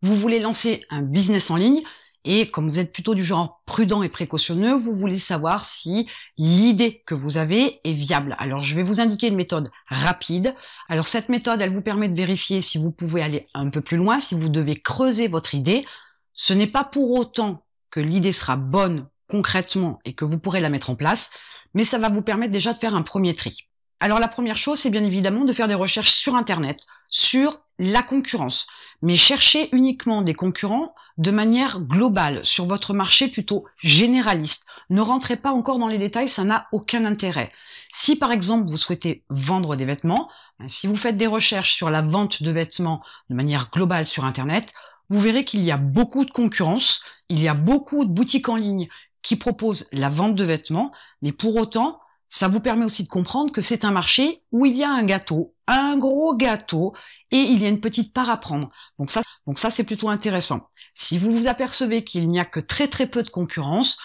Vous voulez lancer un business en ligne et comme vous êtes plutôt du genre prudent et précautionneux, vous voulez savoir si l'idée que vous avez est viable. Alors je vais vous indiquer une méthode rapide. Alors cette méthode, elle vous permet de vérifier si vous pouvez aller un peu plus loin, si vous devez creuser votre idée. Ce n'est pas pour autant que l'idée sera bonne concrètement et que vous pourrez la mettre en place, mais ça va vous permettre déjà de faire un premier tri. Alors la première chose, c'est bien évidemment de faire des recherches sur Internet, sur la concurrence. Mais cherchez uniquement des concurrents de manière globale, sur votre marché plutôt généraliste. Ne rentrez pas encore dans les détails, ça n'a aucun intérêt. Si par exemple vous souhaitez vendre des vêtements, si vous faites des recherches sur la vente de vêtements de manière globale sur Internet, vous verrez qu'il y a beaucoup de concurrence, il y a beaucoup de boutiques en ligne qui proposent la vente de vêtements, mais pour autant, ça vous permet aussi de comprendre que c'est un marché où il y a un gâteau, un gros gâteau, et il y a une petite part à prendre. Donc ça c'est plutôt intéressant. Si vous vous apercevez qu'il n'y a que très peu de concurrence,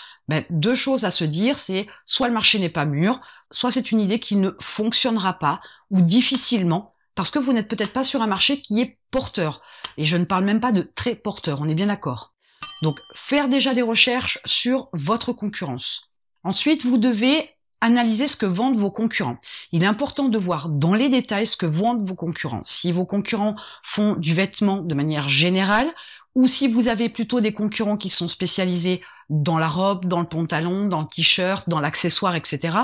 deux choses à se dire, c'est soit le marché n'est pas mûr, soit c'est une idée qui ne fonctionnera pas, ou difficilement, parce que vous n'êtes peut-être pas sur un marché qui est porteur. Et je ne parle même pas de très porteur, on est bien d'accord. Donc faire déjà des recherches sur votre concurrence. Ensuite, vous devez analyser ce que vendent vos concurrents. Il est important de voir dans les détails ce que vendent vos concurrents. Si vos concurrents font du vêtement de manière générale, ou si vous avez plutôt des concurrents qui sont spécialisés dans la robe, dans le pantalon, dans le t-shirt, dans l'accessoire, etc.,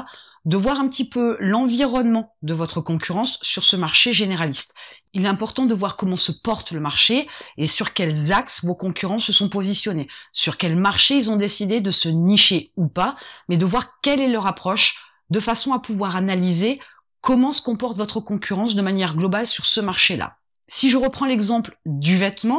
de voir un petit peu l'environnement de votre concurrence sur ce marché généraliste. Il est important de voir comment se porte le marché et sur quels axes vos concurrents se sont positionnés, sur quel marché ils ont décidé de se nicher ou pas, mais de voir quelle est leur approche de façon à pouvoir analyser comment se comporte votre concurrence de manière globale sur ce marché-là. Si je reprends l'exemple du vêtement,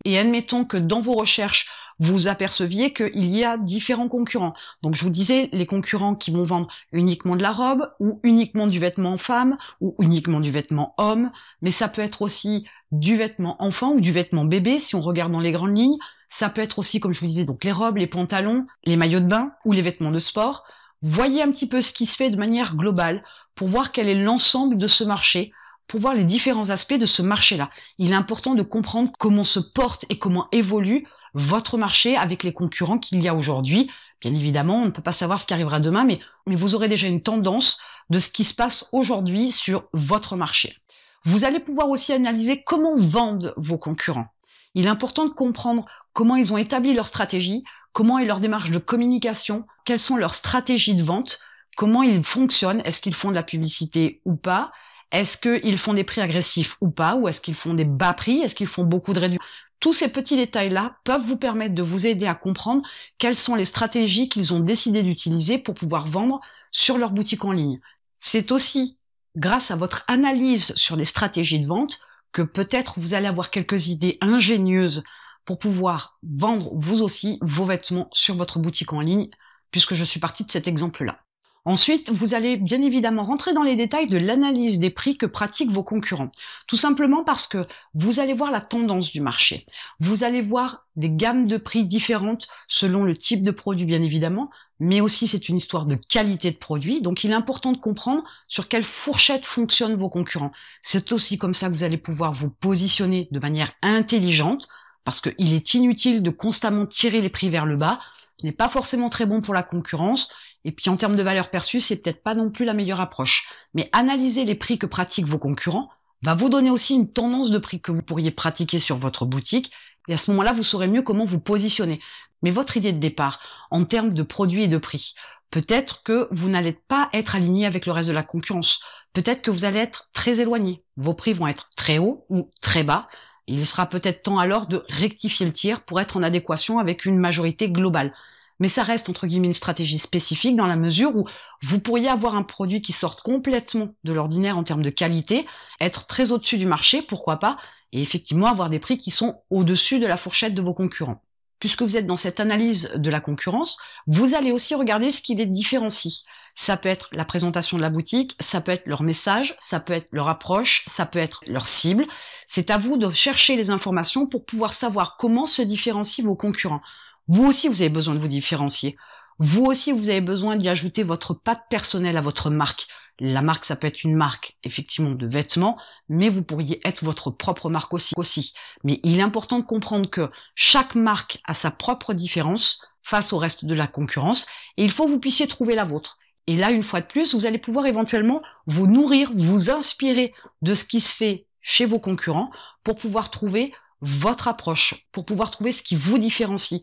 et admettons que dans vos recherches, vous aperceviez qu'il y a différents concurrents. Donc je vous disais, les concurrents qui vont vendre uniquement de la robe, ou uniquement du vêtement femme, ou uniquement du vêtement homme, mais ça peut être aussi du vêtement enfant ou du vêtement bébé, si on regarde dans les grandes lignes. Ça peut être aussi, comme je vous disais, donc les robes, les pantalons, les maillots de bain, ou les vêtements de sport. Voyez un petit peu ce qui se fait de manière globale, pour voir quel est l'ensemble de ce marché, pour voir les différents aspects de ce marché-là. Il est important de comprendre comment se porte et comment évolue votre marché avec les concurrents qu'il y a aujourd'hui. Bien évidemment, on ne peut pas savoir ce qui arrivera demain, mais vous aurez déjà une tendance de ce qui se passe aujourd'hui sur votre marché. Vous allez pouvoir aussi analyser comment vendent vos concurrents. Il est important de comprendre comment ils ont établi leur stratégie, comment est leur démarche de communication, quelles sont leurs stratégies de vente, comment ils fonctionnent, est-ce qu'ils font de la publicité ou pas, est-ce qu'ils font des prix agressifs ou pas, ou est-ce qu'ils font des bas prix, est-ce qu'ils font beaucoup de réductions. Tous ces petits détails-là peuvent vous permettre de vous aider à comprendre quelles sont les stratégies qu'ils ont décidé d'utiliser pour pouvoir vendre sur leur boutique en ligne. C'est aussi grâce à votre analyse sur les stratégies de vente que peut-être vous allez avoir quelques idées ingénieuses pour pouvoir vendre vous aussi vos vêtements sur votre boutique en ligne, puisque je suis partie de cet exemple-là. Ensuite, vous allez bien évidemment rentrer dans les détails de l'analyse des prix que pratiquent vos concurrents. Tout simplement parce que vous allez voir la tendance du marché. Vous allez voir des gammes de prix différentes selon le type de produit bien évidemment, mais aussi c'est une histoire de qualité de produit. Donc il est important de comprendre sur quelle fourchette fonctionnent vos concurrents. C'est aussi comme ça que vous allez pouvoir vous positionner de manière intelligente, parce qu'il est inutile de constamment tirer les prix vers le bas. Ce n'est pas forcément très bon pour la concurrence. Et puis en termes de valeur perçue, c'est peut-être pas non plus la meilleure approche. Mais analyser les prix que pratiquent vos concurrents va vous donner aussi une tendance de prix que vous pourriez pratiquer sur votre boutique. Et à ce moment-là, vous saurez mieux comment vous positionner. Mais votre idée de départ, en termes de produits et de prix, peut-être que vous n'allez pas être aligné avec le reste de la concurrence. Peut-être que vous allez être très éloigné. Vos prix vont être très hauts ou très bas. Il sera peut-être temps alors de rectifier le tir pour être en adéquation avec une majorité globale. Mais ça reste entre guillemets une stratégie spécifique dans la mesure où vous pourriez avoir un produit qui sorte complètement de l'ordinaire en termes de qualité, être très au-dessus du marché, pourquoi pas, et effectivement avoir des prix qui sont au-dessus de la fourchette de vos concurrents. Puisque vous êtes dans cette analyse de la concurrence, vous allez aussi regarder ce qui les différencie. Ça peut être la présentation de la boutique, ça peut être leur message, ça peut être leur approche, ça peut être leur cible. C'est à vous de chercher les informations pour pouvoir savoir comment se différencient vos concurrents. Vous aussi, vous avez besoin de vous différencier. Vous aussi, vous avez besoin d'y ajouter votre patte personnelle à votre marque. La marque, ça peut être une marque, effectivement, de vêtements, mais vous pourriez être votre propre marque aussi. Mais il est important de comprendre que chaque marque a sa propre différence face au reste de la concurrence, et il faut que vous puissiez trouver la vôtre. Et là, une fois de plus, vous allez pouvoir éventuellement vous nourrir, vous inspirer de ce qui se fait chez vos concurrents pour pouvoir trouver votre approche, pour pouvoir trouver ce qui vous différencie,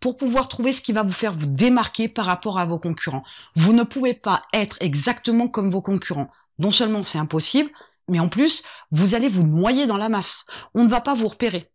pour pouvoir trouver ce qui va vous faire vous démarquer par rapport à vos concurrents. Vous ne pouvez pas être exactement comme vos concurrents. Non seulement c'est impossible, mais en plus, vous allez vous noyer dans la masse. On ne va pas vous repérer.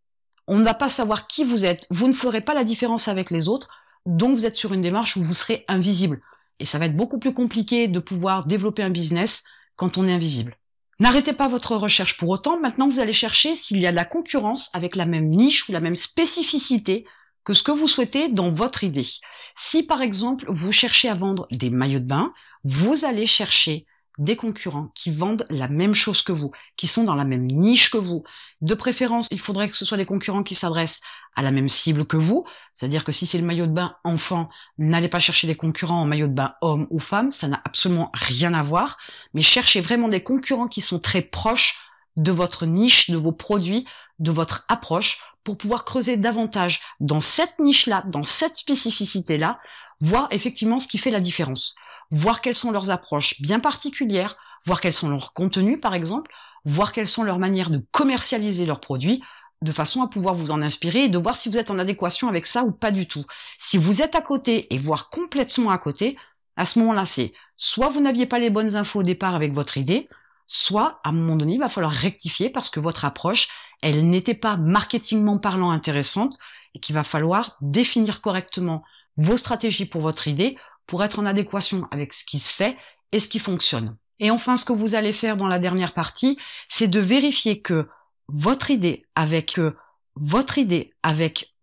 On ne va pas savoir qui vous êtes. Vous ne ferez pas la différence avec les autres, donc vous êtes sur une démarche où vous serez invisible. Et ça va être beaucoup plus compliqué de pouvoir développer un business quand on est invisible. N'arrêtez pas votre recherche pour autant. Maintenant, vous allez chercher s'il y a de la concurrence avec la même niche ou la même spécificité que ce que vous souhaitez dans votre idée. Si par exemple, vous cherchez à vendre des maillots de bain, vous allez chercher des concurrents qui vendent la même chose que vous, qui sont dans la même niche que vous. De préférence, il faudrait que ce soit des concurrents qui s'adressent à la même cible que vous, c'est-à-dire que si c'est le maillot de bain enfant, n'allez pas chercher des concurrents en maillot de bain homme ou femme, ça n'a absolument rien à voir, mais cherchez vraiment des concurrents qui sont très proches de votre niche, de vos produits, de votre approche, pour pouvoir creuser davantage dans cette niche-là, dans cette spécificité-là, voir effectivement ce qui fait la différence, voir quelles sont leurs approches bien particulières, voir quels sont leurs contenus par exemple, voir quelles sont leurs manières de commercialiser leurs produits, de façon à pouvoir vous en inspirer et de voir si vous êtes en adéquation avec ça ou pas du tout. Si vous êtes à côté et voire complètement à côté, à ce moment-là, c'est soit vous n'aviez pas les bonnes infos au départ avec votre idée, soit à un moment donné, il va falloir rectifier parce que votre approche, elle n'était pas marketingment parlant intéressante et qu'il va falloir définir correctement vos stratégies pour votre idée pour être en adéquation avec ce qui se fait et ce qui fonctionne. Et enfin, ce que vous allez faire dans la dernière partie, c'est de vérifier que votre idée avec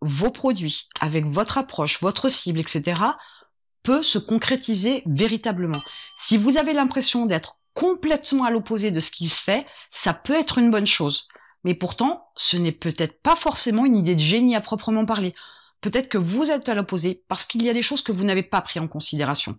vos produits, avec votre approche, votre cible, etc., peut se concrétiser véritablement. Si vous avez l'impression d'être complètement à l'opposé de ce qui se fait, ça peut être une bonne chose. Mais pourtant, ce n'est peut-être pas forcément une idée de génie à proprement parler. Peut-être que vous êtes à l'opposé parce qu'il y a des choses que vous n'avez pas pris en considération.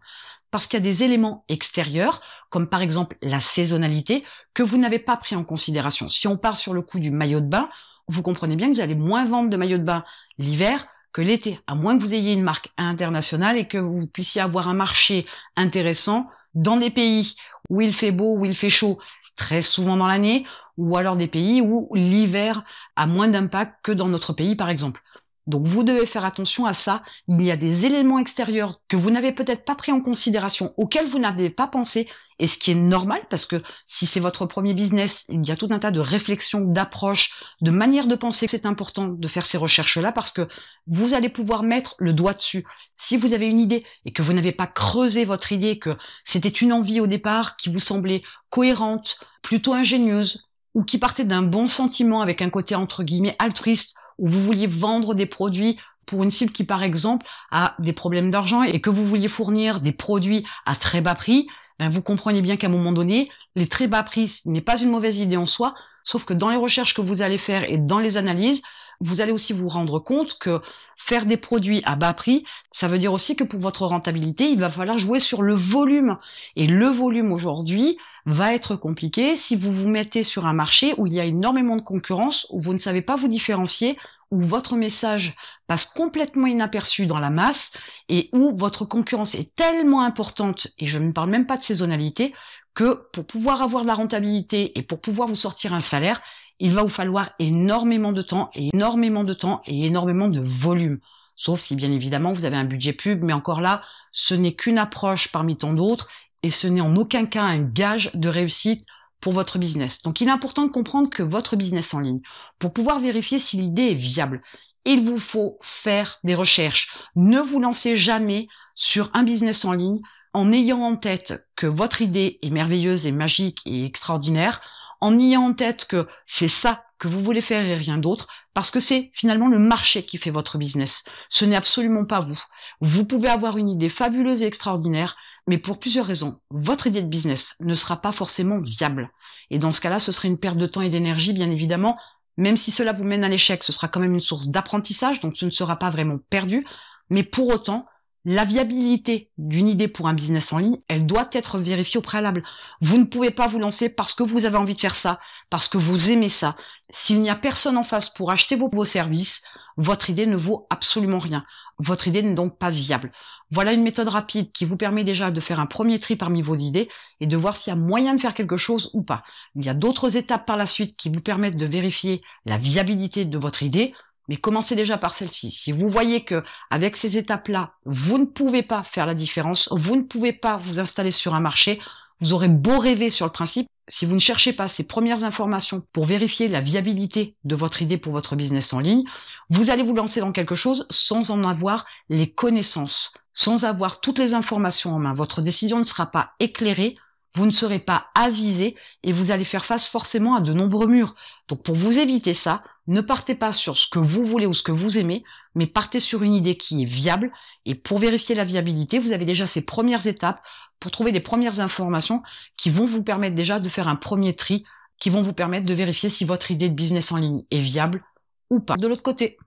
Parce qu'il y a des éléments extérieurs, comme par exemple la saisonnalité, que vous n'avez pas pris en considération. Si on part sur le coup du maillot de bain, vous comprenez bien que vous allez moins vendre de maillots de bain l'hiver que l'été, à moins que vous ayez une marque internationale et que vous puissiez avoir un marché intéressant dans des pays où il fait beau, où il fait chaud, très souvent dans l'année, ou alors des pays où l'hiver a moins d'impact que dans notre pays, par exemple. Donc vous devez faire attention à ça. Il y a des éléments extérieurs que vous n'avez peut-être pas pris en considération, auxquels vous n'avez pas pensé, et ce qui est normal, parce que si c'est votre premier business, il y a tout un tas de réflexions, d'approches, de manières de penser. C'est important de faire ces recherches-là parce que vous allez pouvoir mettre le doigt dessus. Si vous avez une idée et que vous n'avez pas creusé votre idée, que c'était une envie au départ qui vous semblait cohérente, plutôt ingénieuse, ou qui partait d'un bon sentiment avec un côté entre guillemets altruiste, où vous vouliez vendre des produits pour une cible qui, par exemple, a des problèmes d'argent et que vous vouliez fournir des produits à très bas prix, ben vous comprenez bien qu'à un moment donné, les très bas prix, ce n'est pas une mauvaise idée en soi, sauf que dans les recherches que vous allez faire et dans les analyses, vous allez aussi vous rendre compte que faire des produits à bas prix, ça veut dire aussi que pour votre rentabilité, il va falloir jouer sur le volume. Et le volume aujourd'hui va être compliqué si vous vous mettez sur un marché où il y a énormément de concurrence, où vous ne savez pas vous différencier, où votre message passe complètement inaperçu dans la masse et où votre concurrence est tellement importante, et je ne parle même pas de saisonnalité, que pour pouvoir avoir de la rentabilité et pour pouvoir vous sortir un salaire, il va vous falloir énormément de temps et énormément de volume. Sauf si bien évidemment vous avez un budget pub, mais encore là, ce n'est qu'une approche parmi tant d'autres et ce n'est en aucun cas un gage de réussite pour votre business. Donc il est important de comprendre que votre business en ligne, pour pouvoir vérifier si l'idée est viable, il vous faut faire des recherches. Ne vous lancez jamais sur un business en ligne en ayant en tête que votre idée est merveilleuse et magique et extraordinaire, en ayant en tête que c'est ça que vous voulez faire et rien d'autre, parce que c'est finalement le marché qui fait votre business. Ce n'est absolument pas vous. Vous pouvez avoir une idée fabuleuse et extraordinaire, mais pour plusieurs raisons, votre idée de business ne sera pas forcément viable. Et dans ce cas-là, ce serait une perte de temps et d'énergie, bien évidemment. Même si cela vous mène à l'échec, ce sera quand même une source d'apprentissage, donc ce ne sera pas vraiment perdu. Mais pour autant, La viabilité d'une idée pour un business en ligne, elle doit être vérifiée au préalable. Vous ne pouvez pas vous lancer parce que vous avez envie de faire ça, parce que vous aimez ça. S'il n'y a personne en face pour acheter vos services, votre idée ne vaut absolument rien. Votre idée n'est donc pas viable. Voilà une méthode rapide qui vous permet déjà de faire un premier tri parmi vos idées et de voir s'il y a moyen de faire quelque chose ou pas. Il y a d'autres étapes par la suite qui vous permettent de vérifier la viabilité de votre idée. Mais commencez déjà par celle-ci. Si vous voyez que avec ces étapes-là, vous ne pouvez pas faire la différence, vous ne pouvez pas vous installer sur un marché, vous aurez beau rêver sur le principe, si vous ne cherchez pas ces premières informations pour vérifier la viabilité de votre idée pour votre business en ligne, vous allez vous lancer dans quelque chose sans en avoir les connaissances, sans avoir toutes les informations en main. Votre décision ne sera pas éclairée, vous ne serez pas avisé et vous allez faire face forcément à de nombreux murs. Donc pour vous éviter ça, ne partez pas sur ce que vous voulez ou ce que vous aimez, mais partez sur une idée qui est viable. Et pour vérifier la viabilité, vous avez déjà ces premières étapes pour trouver les premières informations qui vont vous permettre déjà de faire un premier tri, qui vont vous permettre de vérifier si votre idée de business en ligne est viable ou pas. De l'autre côté.